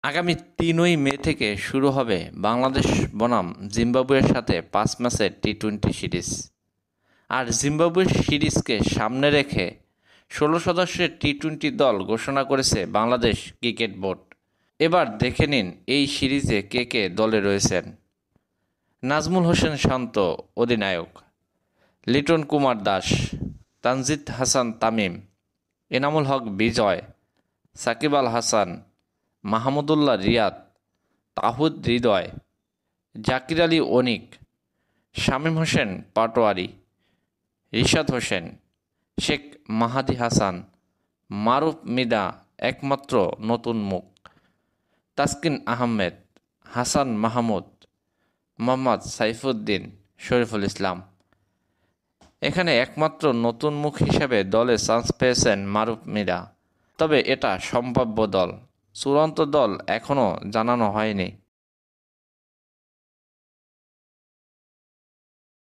আগামী ৩ই মে থেকে শুরু হবে বাংলাদেশ বনাম জিম্বাবুয়ের সাথে ৫ ম্যাচের টি-২০ সিরিজ। আর জিম্বাবুয়ের সিরিজকে সামনে রেখে ১৬ সদস্যের টি-২০ দল ঘোষণা করেছে বাংলাদেশ ক্রিকেট বোর্ড। এবার দেখে নিন এই সিরিজে কে কে দলে রয়েছেন। নাজমুল হোসেন শান্ত অধিনায়ক, লিটন কুমার দাস, তানজিদ হাসান তামিম, এনামুল হক বিজয়, সাকিব আল হাসান, মাহমুদুল্লাহ রিয়াদ, তাহিদ হৃদয়, জাকির আলী অনিক, শামীম হোসেন পাটোয়ারি, রিশাদ হোসেন, শেখ মাহাদি হাসান, মারুফ মিদা একমাত্র নতুন মুখ, তাসকিন আহমেদ, হাসান মাহমুদ, মোহাম্মদ সাইফুদ্দিন, শরীফুল ইসলাম। এখানে একমাত্র নতুন মুখ হিসেবে দলে চান্স পেয়েছেন মারুফ মিদা। তবে এটা সম্ভাব্য দল, চূড়ান্ত দল এখনও জানানো হয়নি।